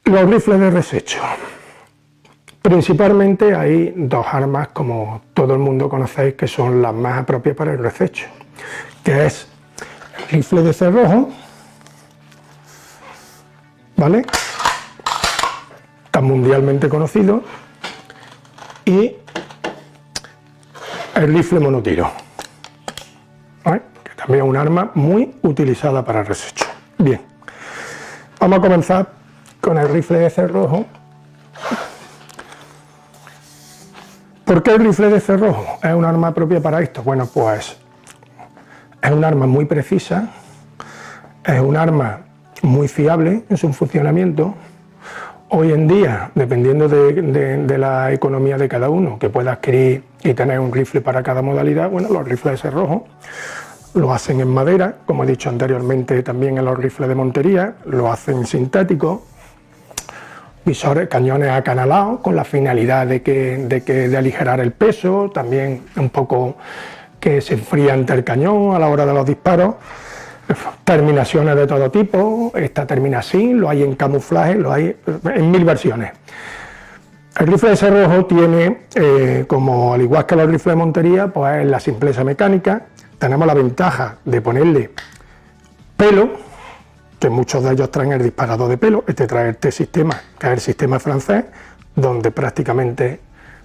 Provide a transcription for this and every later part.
Los rifles de resecho. Principalmente hay dos armas, como todo el mundo conocéis, que son las más apropiadas para el resecho, que es el rifle de cerrojo, ¿vale?, tan mundialmente conocido, y el rifle monotiro, ¿vale?, que también es un arma muy utilizada para el resecho. Bien, vamos a comenzar con el rifle de cerrojo. ¿Por qué el rifle de cerrojo es un arma propia para esto? Bueno, pues es un arma muy precisa, es un arma muy fiable en su funcionamiento. Hoy en día, dependiendo de la economía de cada uno, que pueda adquirir y tener un rifle para cada modalidad, bueno, los rifles de cerrojo lo hacen en madera, como he dicho anteriormente, también en los rifles de montería, lo hacen sintético, visores, cañones acanalados, con la finalidad de aligerar el peso, también un poco que se enfría ante el cañón a la hora de los disparos. Terminaciones de todo tipo, esta termina así, lo hay en camuflaje, lo hay en 1000 versiones. El rifle de cerrojo tiene, como al igual que los rifles de montería, pues la simpleza mecánica. Tenemos la ventaja de ponerle pelo, que muchos de ellos traen el disparador de pelo. Este trae este sistema, que es el sistema francés, donde prácticamente,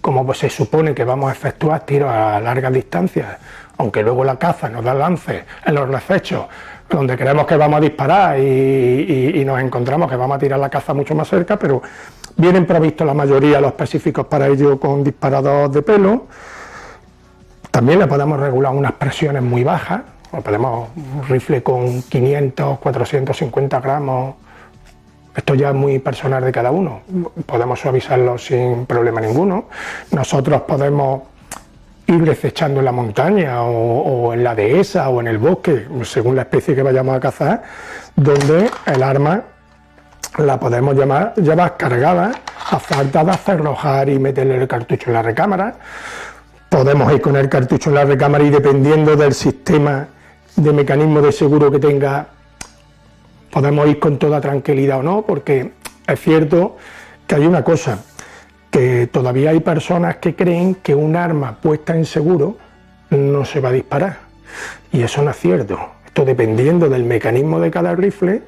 como se supone que vamos a efectuar tiros a largas distancias, aunque luego la caza nos da lances en los resechos, donde creemos que vamos a disparar y nos encontramos que vamos a tirar la caza mucho más cerca, pero vienen provistos la mayoría los específicos para ello con disparador de pelo. También le podemos regular unas presiones muy bajas. Podemos un rifle con 500, 450 gramos, esto ya es muy personal de cada uno, podemos suavizarlo sin problema ninguno. Nosotros podemos ir desechando en la montaña o en la dehesa o en el bosque, según la especie que vayamos a cazar, donde el arma la podemos llevar cargada a falta de cerrojar y meterle el cartucho en la recámara. Podemos ir con el cartucho en la recámara y, dependiendo del sistema de mecanismo de seguro que tenga, podemos ir con toda tranquilidad o no, porque es cierto que hay una cosa, que todavía hay personas que creen que un arma puesta en seguro no se va a disparar, y eso no es cierto. Esto, dependiendo del mecanismo de cada rifle,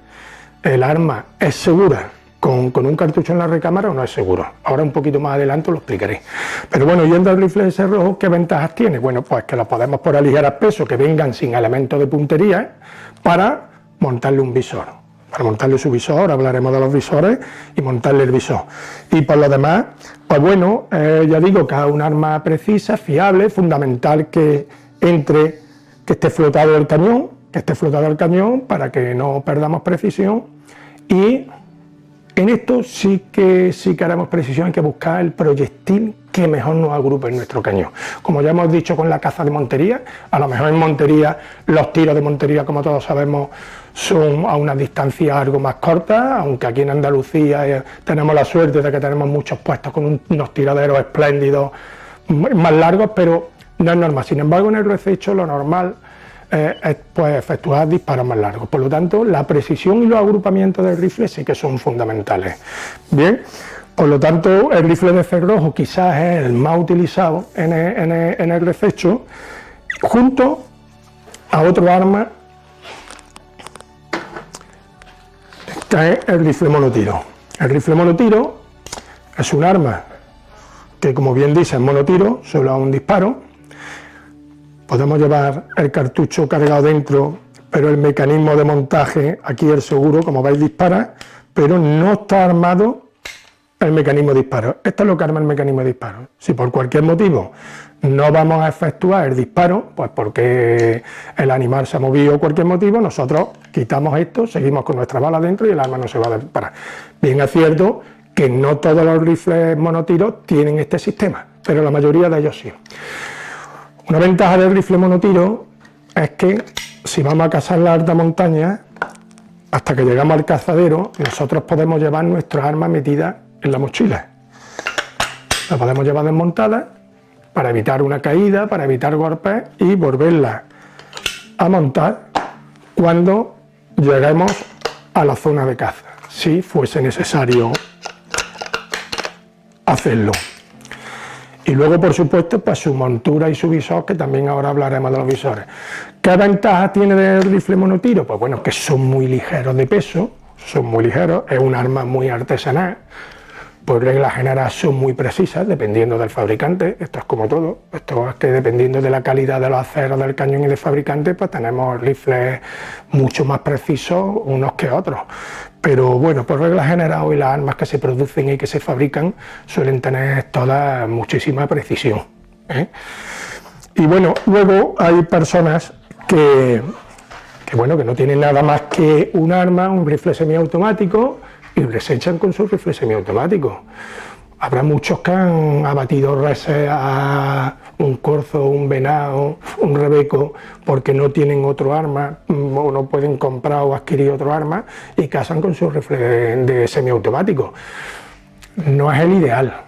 el arma es segura con un cartucho en la recámara o no es seguro. Ahora un poquito más adelante lo explicaré. Pero bueno, yendo al rifle de cerrojo, ¿qué ventajas tiene? Bueno, pues que lo podemos por aligerar peso, que vengan sin elementos de puntería, para montarle un visor. Para montarle su visor, hablaremos de los visores, y montarle el visor. Y por lo demás, pues bueno, ya digo que es un arma precisa, fiable, fundamental que esté flotado el cañón, para que no perdamos precisión. Y en esto sí que haremos precisión, hay que buscar el proyectil que mejor nos agrupe en nuestro cañón. Como ya hemos dicho con la caza de montería, a lo mejor en montería, los tiros de montería, como todos sabemos, son a una distancia algo más corta, aunque aquí en Andalucía tenemos la suerte de que tenemos muchos puestos con unos tiraderos espléndidos más largos, pero no es normal. Sin embargo, en el resecho lo normal es pues efectuar disparos más largos. Por lo tanto, la precisión y los agrupamientos del rifle sí que son fundamentales. Bien, por lo tanto, el rifle de cerrojo quizás es el más utilizado en el resecho, junto a otro arma, que es el rifle monotiro. El rifle monotiro es un arma que, como bien dice, es monotiro, solo a un disparo. Podemos llevar el cartucho cargado dentro, pero el mecanismo de montaje, aquí el seguro, como veis, dispara, pero no está armado el mecanismo de disparo. Esto es lo que arma el mecanismo de disparo. Si por cualquier motivo no vamos a efectuar el disparo, pues porque el animal se ha movido o cualquier motivo, nosotros quitamos esto, seguimos con nuestra bala dentro y el arma no se va a disparar. Bien, es cierto que no todos los rifles monotiros tienen este sistema, pero la mayoría de ellos sí. Una ventaja del rifle monotiro es que si vamos a cazar la alta montaña, hasta que llegamos al cazadero, nosotros podemos llevar nuestras armas metidas en la mochila. La podemos llevar desmontada para evitar una caída, para evitar golpes, y volverla a montar cuando lleguemos a la zona de caza. si fuese necesario hacerlo. Y luego, por supuesto, pues su montura y su visor, que también ahora hablaremos de los visores. ¿Qué ventaja tiene del rifle monotiro? Pues bueno, que son muy ligeros de peso, son muy ligeros, es un arma muy artesanal, por regla general son muy precisas, dependiendo del fabricante. Esto es como todo, esto es que dependiendo de la calidad de los aceros del cañón y del fabricante, pues tenemos rifles mucho más precisos unos que otros. Pero bueno, por regla general hoy las armas que se producen y que se fabrican suelen tener todas muchísima precisión, ¿eh? Y bueno, luego hay personas que no tienen nada más que un arma, un rifle semiautomático, y les echan con su rifle semiautomático. Habrá muchos que han abatido reses a un corzo, un venado, un rebeco, porque no tienen otro arma o no pueden comprar o adquirir otro arma y cazan con su rifle de semiautomático. No es el ideal,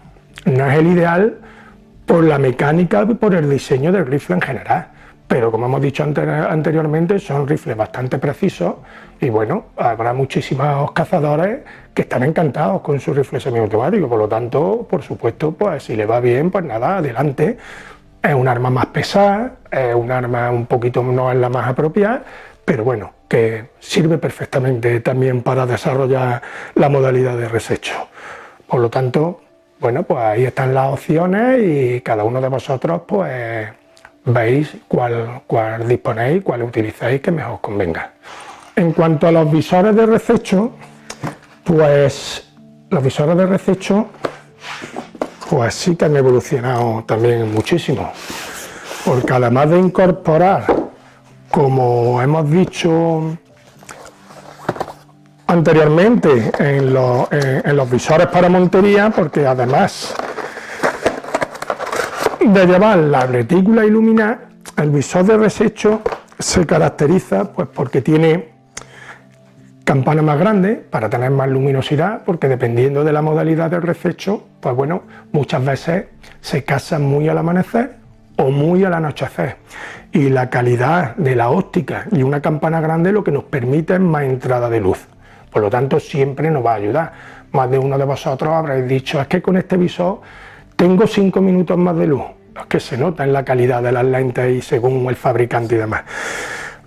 no es el ideal por la mecánica y por el diseño del rifle en general. Pero como hemos dicho anteriormente, son rifles bastante precisos y bueno, habrá muchísimos cazadores que están encantados con su rifle semiautomático. Por lo tanto, por supuesto, pues si le va bien, pues nada, adelante. Es un arma más pesada, es un arma un poquito, no es la más apropiada, pero bueno, que sirve perfectamente también para desarrollar la modalidad de resecho. Por lo tanto, bueno, pues ahí están las opciones y cada uno de vosotros, pues veis cuál disponéis, cuál utilizáis que mejor os convenga. En cuanto a los visores de rececho, pues los visores de rececho pues sí que han evolucionado también muchísimo, porque además de incorporar, como hemos dicho anteriormente, en los visores para montería, porque además de llevar la retícula iluminada, el visor de resecho se caracteriza pues porque tiene campana más grande para tener más luminosidad, porque dependiendo de la modalidad del resecho, pues bueno, muchas veces se casan muy al amanecer o muy al anochecer, y la calidad de la óptica y una campana grande lo que nos permite es más entrada de luz. Por lo tanto, siempre nos va a ayudar. Más de uno de vosotros habréis dicho, es que con este visor tengo 5 minutos más de luz. Es que se nota en la calidad de las lentes y según el fabricante y demás.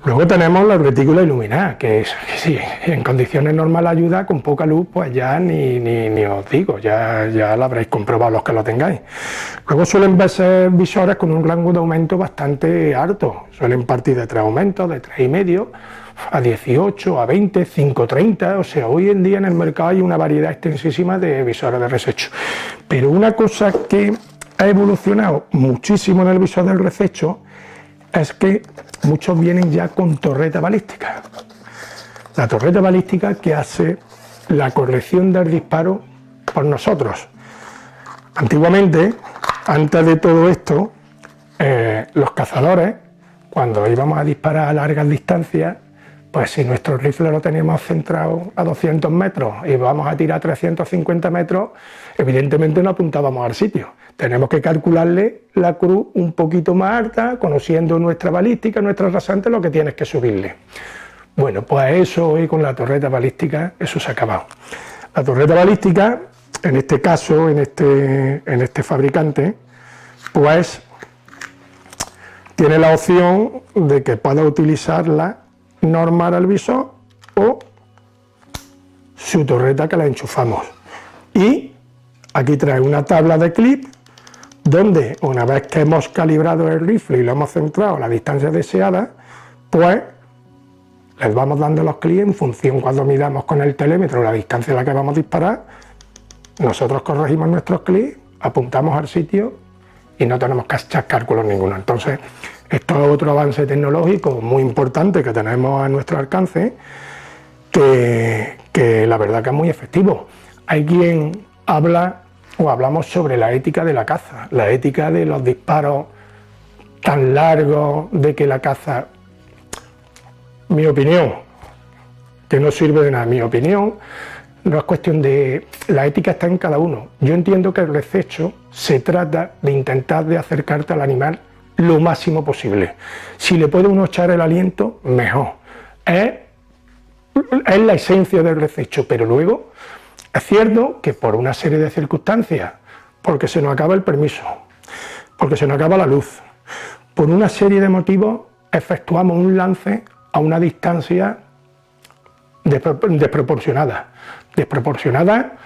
Luego tenemos la retícula iluminada, que sí, en condiciones normales ayuda, con poca luz pues ya ni os digo, ya lo habréis comprobado los que lo tengáis. Luego suelen verse visores con un rango de aumento bastante alto, suelen partir de 3 aumentos, de 3,5 a 18, a 20, 5,30, o sea, hoy en día en el mercado hay una variedad extensísima de visores de resecho. Pero una cosa que ha evolucionado muchísimo en el visor del resecho es que muchos vienen ya con torreta balística. La torreta balística que hace la corrección del disparo por nosotros. Antiguamente, antes de todo esto, los cazadores, cuando íbamos a disparar a largas distancias, pues si nuestro rifle lo teníamos centrado a 200 metros y vamos a tirar 350 metros, evidentemente no apuntábamos al sitio. Tenemos que calcularle la cruz un poquito más alta, conociendo nuestra balística, nuestra rasante, lo que tienes que subirle. Bueno, pues eso hoy con la torreta balística, eso se ha acabado. La torreta balística, en este caso, en este fabricante, pues tiene la opción de que pueda utilizarla normal al visor o su torreta que la enchufamos. Y aquí trae una tabla de clip donde una vez que hemos calibrado el rifle y lo hemos centrado a la distancia deseada, pues les vamos dando los clics en función cuando midamos con el telémetro la distancia a la que vamos a disparar. Nosotros corregimos nuestros clics, apuntamos al sitio y no tenemos que echar cálculos ninguno. Entonces, esto es otro avance tecnológico muy importante que tenemos a nuestro alcance, que la verdad que es muy efectivo. Hay quien hablamos sobre la ética de la caza, la ética de los disparos tan largos, de que la caza, mi opinión, que no sirve de nada, mi opinión, no es cuestión de... La ética está en cada uno. Yo entiendo que el resecho se trata de intentar de acercarte al animal lo máximo posible. Si le puede uno echar el aliento, mejor. Es es la esencia del rececho, pero luego es cierto que por una serie de circunstancias, porque se nos acaba el permiso, porque se nos acaba la luz, por una serie de motivos efectuamos un lance a una distancia desproporcionada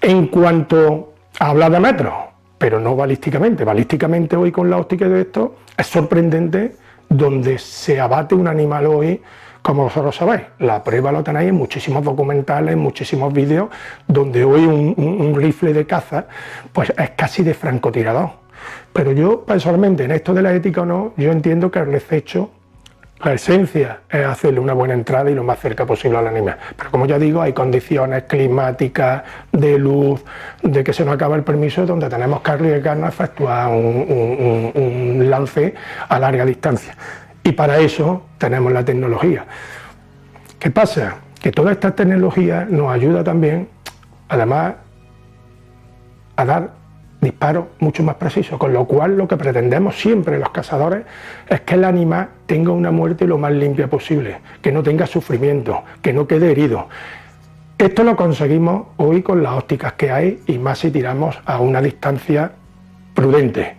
en cuanto a hablar de metros, pero no balísticamente. Balísticamente hoy con la óptica de esto es sorprendente donde se abate un animal hoy, como vosotros sabéis. La prueba lo tenéis en muchísimos documentales, en muchísimos vídeos, donde hoy un rifle de caza pues es casi de francotirador. Pero yo personalmente, en esto de la ética o no, yo entiendo que el rececho, la esencia es hacerle una buena entrada y lo más cerca posible al animal. Pero como ya digo, hay condiciones climáticas, de luz, de que se nos acaba el permiso, donde tenemos que arriesgarnos a efectuar un lance a larga distancia. Y para eso tenemos la tecnología. ¿Qué pasa? Que toda esta tecnología nos ayuda también, además, a dar disparos mucho más precisos, con lo cual lo que pretendemos siempre los cazadores es que el animal tenga una muerte lo más limpia posible, que no tenga sufrimiento, que no quede herido. Esto lo conseguimos hoy con las ópticas que hay y más si tiramos a una distancia prudente.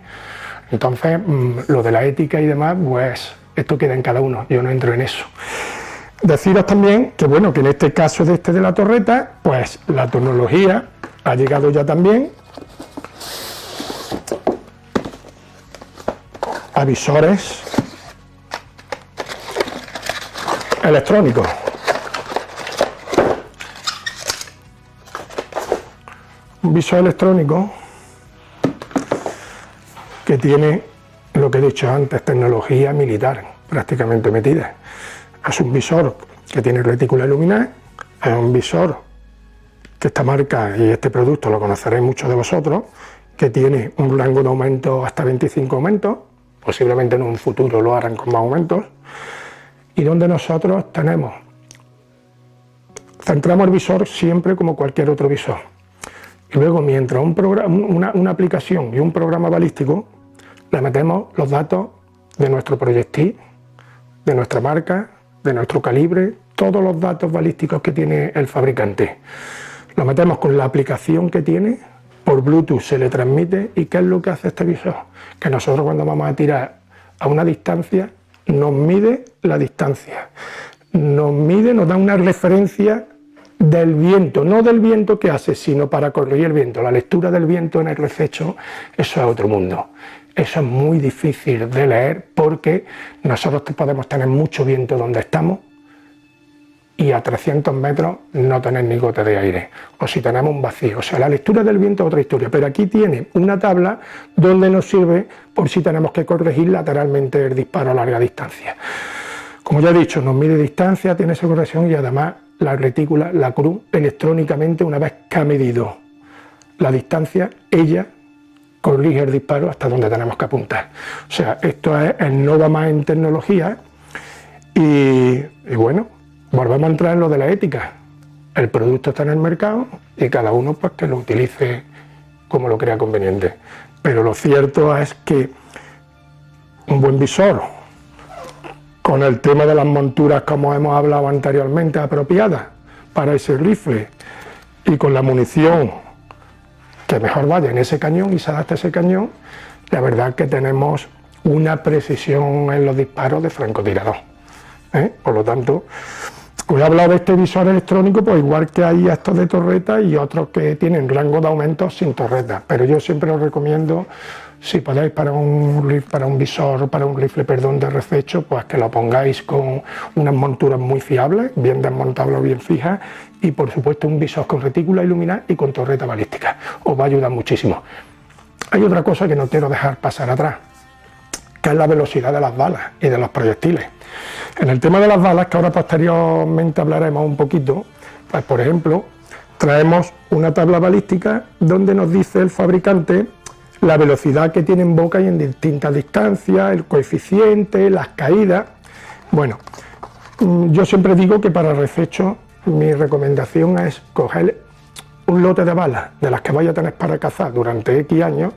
Entonces, lo de la ética y demás, pues esto queda en cada uno, yo no entro en eso. Deciros también que bueno, que en este caso de la torreta, pues la tecnología ha llegado ya también a visores electrónicos. Un visor electrónico que tiene lo que he dicho antes, tecnología militar prácticamente metida. Es un visor que tiene retícula luminar, es un visor que esta marca y este producto lo conoceréis muchos de vosotros, que tiene un rango de aumento hasta 25 aumentos, posiblemente en un futuro lo harán con más aumentos, y donde nosotros centramos el visor siempre como cualquier otro visor. Y luego, mientras una aplicación y un programa balístico, le metemos los datos de nuestro proyectil, de nuestra marca, de nuestro calibre, todos los datos balísticos que tiene el fabricante. Lo metemos con la aplicación que tiene, por Bluetooth se le transmite. ¿Y qué es lo que hace este visor? Que nosotros cuando vamos a tirar a una distancia, nos mide la distancia, nos da una referencia del viento, no del viento que hace, sino para corregir el viento. La lectura del viento en el rececho, eso es otro mundo. Eso es muy difícil de leer porque nosotros podemos tener mucho viento donde estamos y a 300 metros no tener ni gota de aire, o si tenemos un vacío. O sea, la lectura del viento es otra historia, pero aquí tiene una tabla donde nos sirve por si tenemos que corregir lateralmente el disparo a larga distancia. Como ya he dicho, nos mide distancia, tiene esa corrección y además la retícula, la cruz, electrónicamente, una vez que ha medido la distancia, ella corrige el disparo hasta donde tenemos que apuntar. O sea, esto es el no va más en tecnología y bueno, volvemos a entrar en lo de la ética. El producto está en el mercado y cada uno pues que lo utilice como lo crea conveniente. Pero lo cierto es que un buen visor, con el tema de las monturas como hemos hablado anteriormente, apropiadas para ese rifle y con la munición que mejor vaya en ese cañón y se adapte a ese cañón, la verdad que tenemos una precisión en los disparos de francotirador. Por lo tanto, os he hablado de este visor electrónico, pues igual que hay estos de torreta y otros que tienen rango de aumento sin torreta, pero yo siempre os recomiendo, si podéis para un rifle de rececho, pues que lo pongáis con unas monturas muy fiables, bien desmontables o bien fijas, y por supuesto un visor con retícula iluminada y con torreta balística. Os va a ayudar muchísimo. Hay otra cosa que no quiero dejar pasar atrás, que es la velocidad de las balas y de los proyectiles. En el tema de las balas, que ahora posteriormente hablaremos un poquito, pues por ejemplo, traemos una tabla balística donde nos dice el fabricante la velocidad que tiene en boca y en distintas distancias, el coeficiente, las caídas. Bueno, yo siempre digo que para rececho mi recomendación es coger un lote de balas de las que vaya a tener para cazar durante X años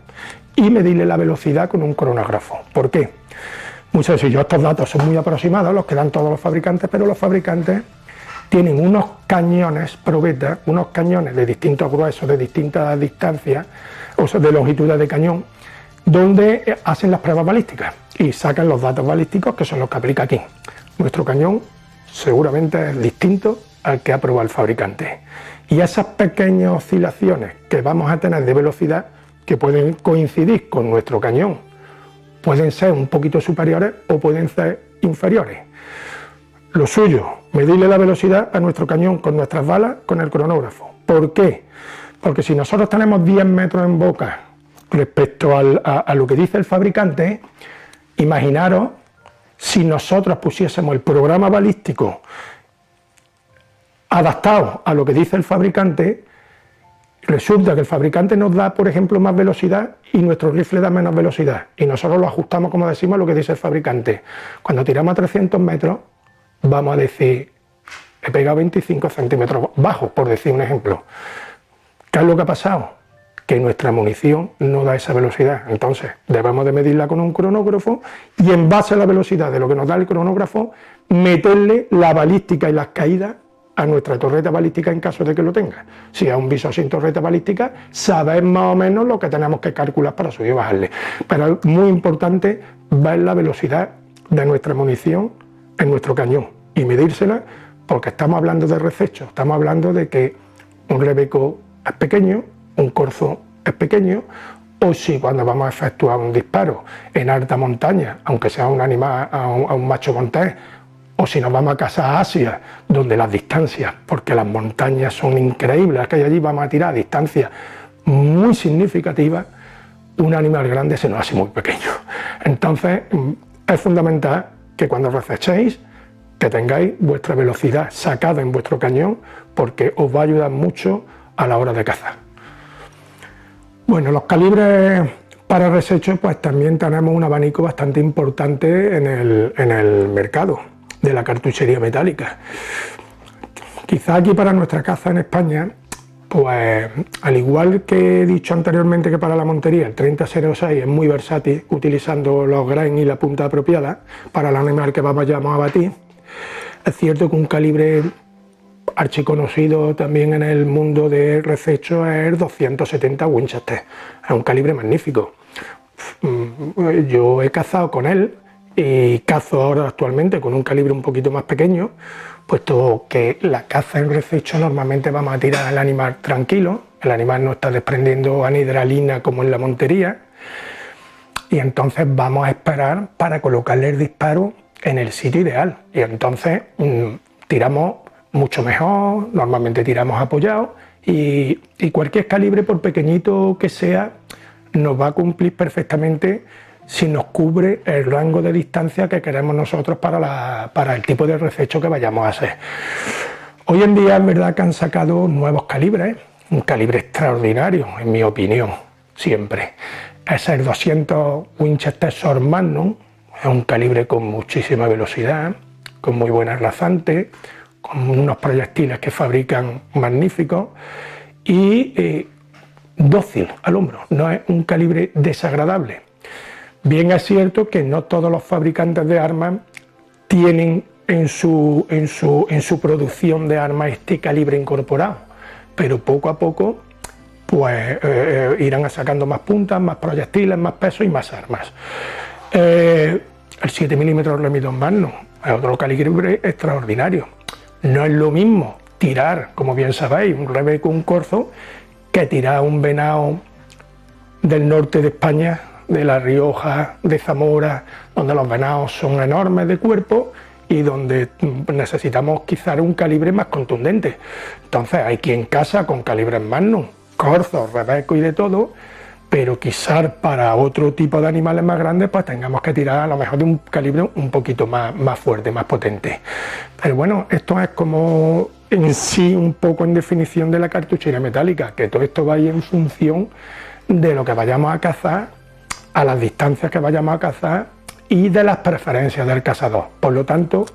y medirle la velocidad con un cronógrafo. ¿Por qué? Muy sencillo, estos datos son muy aproximados, los que dan todos los fabricantes, pero los fabricantes tienen unos cañones probetas, unos cañones de distintos gruesos, de distintas distancias, o sea, de longitudes de cañón, donde hacen las pruebas balísticas y sacan los datos balísticos, que son los que aplica aquí. Nuestro cañón seguramente es distinto al que ha probado el fabricante. Y esas pequeñas oscilaciones que vamos a tener de velocidad, que pueden coincidir con nuestro cañón, pueden ser un poquito superiores o pueden ser inferiores. Lo suyo, medirle la velocidad a nuestro cañón con nuestras balas, con el cronógrafo. ¿Por qué? Porque si nosotros tenemos 10 metros en boca respecto a lo que dice el fabricante, imaginaros si nosotros pusiésemos el programa balístico adaptado a lo que dice el fabricante, resulta que el fabricante nos da, por ejemplo, más velocidad y nuestro rifle da menos velocidad. Y nosotros lo ajustamos, como decimos, a lo que dice el fabricante. Cuando tiramos a 300 metros, vamos a decir, he pegado 25 centímetros bajos, por decir un ejemplo. ¿Qué es lo que ha pasado? Que nuestra munición no da esa velocidad. Entonces, debemos de medirla con un cronógrafo y en base a la velocidad de lo que nos da el cronógrafo, meterle la balística y las caídas a nuestra torreta balística en caso de que lo tenga. Si es un visor sin torreta balística, saber más o menos lo que tenemos que calcular para subir y bajarle. Pero es muy importante ver la velocidad de nuestra munición en nuestro cañón y medírsela, porque estamos hablando de rececho, estamos hablando de que un rebeco es pequeño, un corzo es pequeño, o si cuando vamos a efectuar un disparo en alta montaña, aunque sea un animal, a un macho montés, o si nos vamos a cazar a Asia, donde las distancias, porque las montañas son increíbles, que allí vamos a tirar a distancias muy significativas, un animal grande se nos hace muy pequeño. Entonces es fundamental que cuando recechéis, que tengáis vuestra velocidad sacada en vuestro cañón, porque os va a ayudar mucho a la hora de cazar. Bueno, los calibres para resecho, pues también tenemos un abanico bastante importante en el mercado de la cartuchería metálica. Quizá aquí para nuestra caza en España, pues al igual que he dicho anteriormente que para la montería el 3006 es muy versátil utilizando los grains y la punta apropiada para el animal que vayamos a batir, es cierto que un calibre archiconocido también en el mundo de resecho es el 270 Winchester, es un calibre magnífico. Yo he cazado con él y cazo ahora actualmente con un calibre un poquito más pequeño, puesto que la caza en resecho normalmente vamos a tirar al animal tranquilo, el animal no está desprendiendo anidralina como en la montería, y entonces vamos a esperar para colocarle el disparo en el sitio ideal, y entonces tiramos mucho mejor, normalmente tiramos apoyados, y cualquier calibre, por pequeñito que sea, nos va a cumplir perfectamente si nos cubre el rango de distancia que queremos nosotros para el tipo de resecho que vayamos a hacer. Hoy en día es verdad que han sacado nuevos calibres, un calibre extraordinario, en mi opinión, siempre. Es el 200 Winchester Sword Magnum, es un calibre con muchísima velocidad, con muy buenas rasantes, con unos proyectiles que fabrican magníficos y dócil al hombro, no es un calibre desagradable. Bien es cierto que no todos los fabricantes de armas tienen en su producción de armas este calibre incorporado, pero poco a poco pues irán sacando más puntas, más proyectiles, más peso y más armas. El 7 mm Remington Magnum es otro calibre extraordinario. No es lo mismo tirar, como bien sabéis, un rebeco, un corzo, que tirar un venado del norte de España, de La Rioja, de Zamora, donde los venados son enormes de cuerpo y donde necesitamos quizá un calibre más contundente. Entonces hay quien caza con calibres Magnum, corzos, rebecos y de todo, pero quizás para otro tipo de animales más grandes pues tengamos que tirar a lo mejor de un calibre un poquito más fuerte, más potente. Pero bueno, esto es como en sí un poco en definición de la cartuchería metálica, que todo esto va a ir en función de lo que vayamos a cazar, a las distancias que vayamos a cazar y de las preferencias del cazador. Por lo tanto,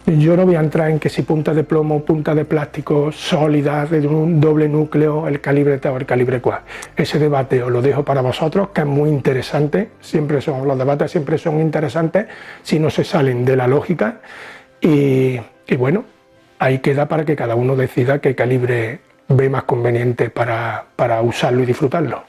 yo no voy a entrar en que si punta de plomo, punta de plástico, sólida, de un doble núcleo, el calibre tal o el calibre cual. Ese debate os lo dejo para vosotros, que es muy interesante. Los debates siempre son interesantes si no se salen de la lógica. Y bueno, ahí queda para que cada uno decida qué calibre ve más conveniente para usarlo y disfrutarlo.